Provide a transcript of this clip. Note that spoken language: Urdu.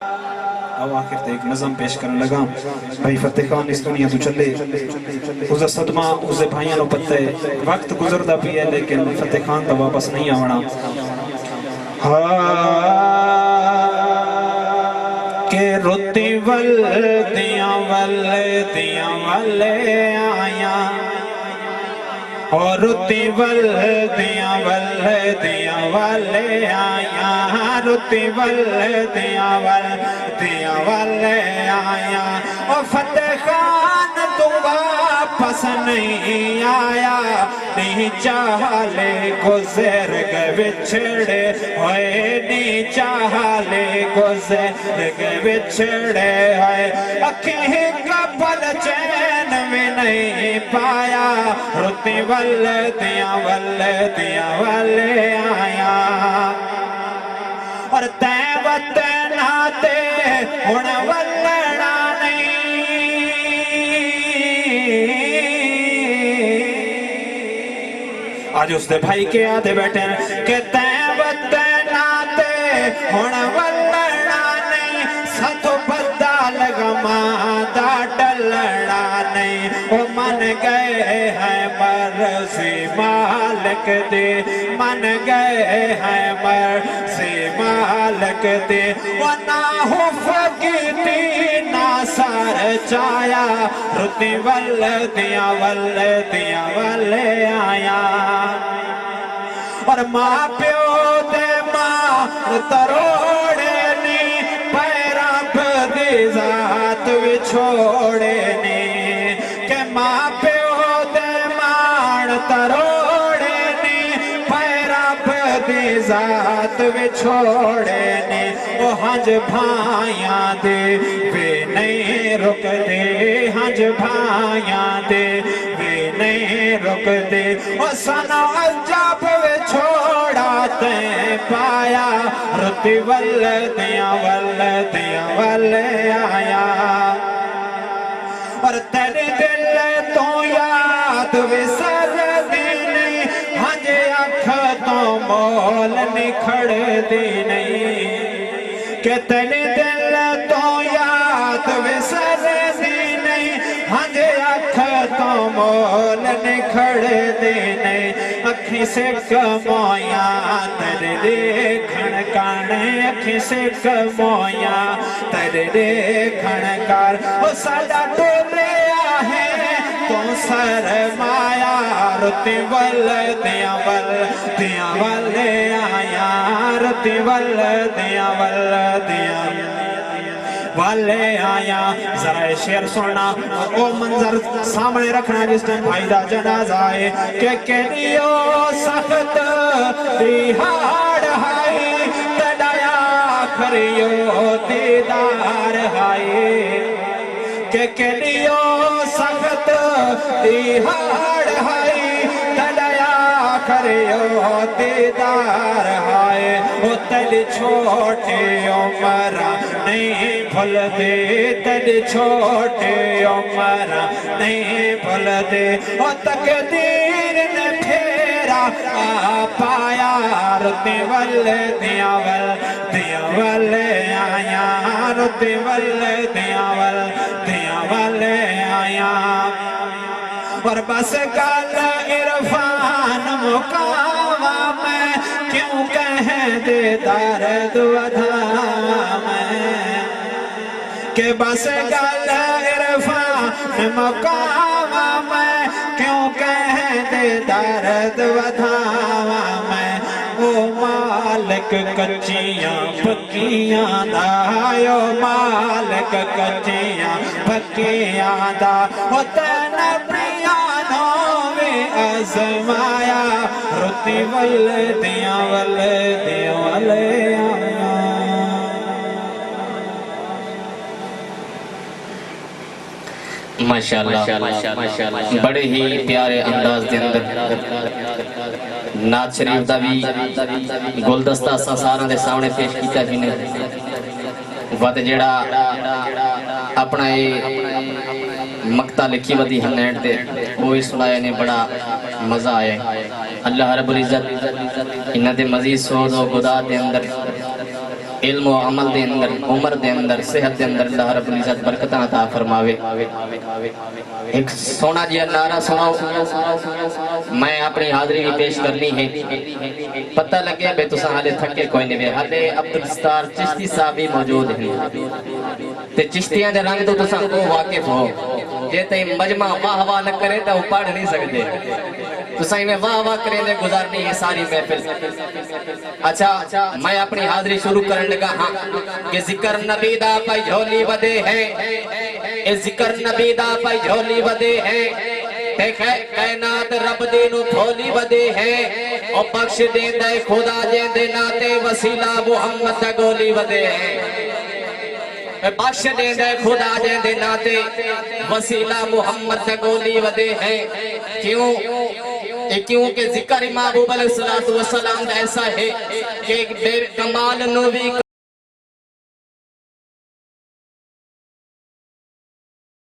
اب آخر تے ایک نظم پیش کرنے لگا بھائی فتح خان اس دنیا تو چلے اسے صدمہ اسے بھائیاں لو پتہ ہے وقت گزردہ بھی ہے لیکن فتح خان تو واپس نہیں آونا کہ رتی والدیاں والے آیا اور رتی والدیاں والے آیا رتی والدیاں والے آیا اور فتح خان تو واپس نہیں آیا نہیں چاہلے گزر گئے بچھڑے ہوئے نہیں چاہلے گزر گئے بچھڑے ہوئے اکھیں قبل چین میں نہیں پایا رتی والدیاں والے آیا اور تین وطن آتے ہن ولڑا نہیں آج اس دے بھائی کے آدھے بیٹھے ہیں کہ تین وطن آتے ہن ولڑا نہیں ساتھو بدہ لگما دا ڈلڑا نہیں وہ من گئے ہیں مرضی مالک دے من گئے ہیں مرضی مالک دے وہ نہ ہو فقیتی نہ سر چایا رتی والدیاں والے آیا اور ماں پیو دے ماں تروڑے نی پیراب دی ذات وچھوڑے نی کہ ماں پیو دے مان تروڑے نی پیراب دی ذات وچھوڑے نی وہ ہنج بھائیاں دے وے نہیں رک دے ہنج بھائیاں دے وے نہیں رک دے وہ سنا عجب چھوڑا تے پایا رتی والدیاں والے آیا اور تیرے دل تو یاد وسر دی نہیں ہنج اکھ تو مول نکھڑ دی نہیں کہ تیرے دل تو یاد وسر دی نہیں ہنج اکھ تو مول نکھڑ دی نہیں اکھی سے کمویاں تر دیکھن کانے اکھی سے کمویاں تر دیکھن کار وہ ساڑا ٹولے آہیں تو سرمایا رتی والدیاں والے آیا رتی والدیاں والے آیا ذرا شعر سننا او منظر سامنے رکھنا جس نے بھائی دا جنازہ ہے کہ کنیو سخت دیہار ہائی تڑایا کھریو دیدار ہائی کہ کنیو سخت دیہار ہائی تڑایا کھریو دیدار ہائی وہ تل چھوٹے عمرہ نہیں بھول دے تل چھوٹے عمرہ نہیں بھول دے وہ تقدیر نے پھیرا پایا رتی والدیاں والے آیا رتی والدیاں والے آیا اور بس گل عرفان مقام میں کیوں کہہ دے درد ودھا میں کہ بس گل عرفان مقام میں کیوں کہہ دے درد ودھا میں او مالک کچیاں پکیاں دا او مالک کچیاں پکیاں دا او تین پریانوں میں ازمایا رتی والدیاں والے آیا ماشاءاللہ بڑے ہی پیارے انداز دے اندر نعت شریف دا بھی گلدستہ سارا دے سامنے پیش کیتا ہی نے وقت جڑا اپنا مقطع لکھی ودی ہنیٹ دے وہ اس سنائے نے بڑا مزہ آئے اللہ رب العزت انہ دے مزید سود و گدا دے اندر علم و عمل دے اندر عمر دے اندر صحت دے اندر اللہ رب العزت برکتاں عطا فرماوے ایک سونا جی نعرہ سناؤ میں اپنی حاضری بھی پیش کرنی ہے پتہ لگے بے تساں حالے تھکے کوئی نہیں بے حالے عبدالستار چشتی صاحب بھی موجود ہیں تے چشتیاں دے رنگ تو تساں کو واقف ہو جے تے مجمع واہ واہ نہ کرے تو پڑھ نہیں سکتے تساں میں واہ واہ کریں دے گزارنی ہے ساری محفل اچھا میں اپنی حاضری شروع کرنے لگا ہاں کہ ذکر نبی دا پائی جھولی ودے ہے اے ذکر نبی دا پائی جھولی ودے ہے دیکھے کائنات رب دینو پھولی ودے ہے اور بخش دیں دے خدا جیں دے ناتے وسیلہ محمد دا گولی ودے ہے بخش دیں دے خدا جیں دے ناتے وسیلہ محمد دا گولی ودے ہے کیونکہ ذکر امام ابو علیہ السلام ایسا ہے کہ ایک بے کمال نبی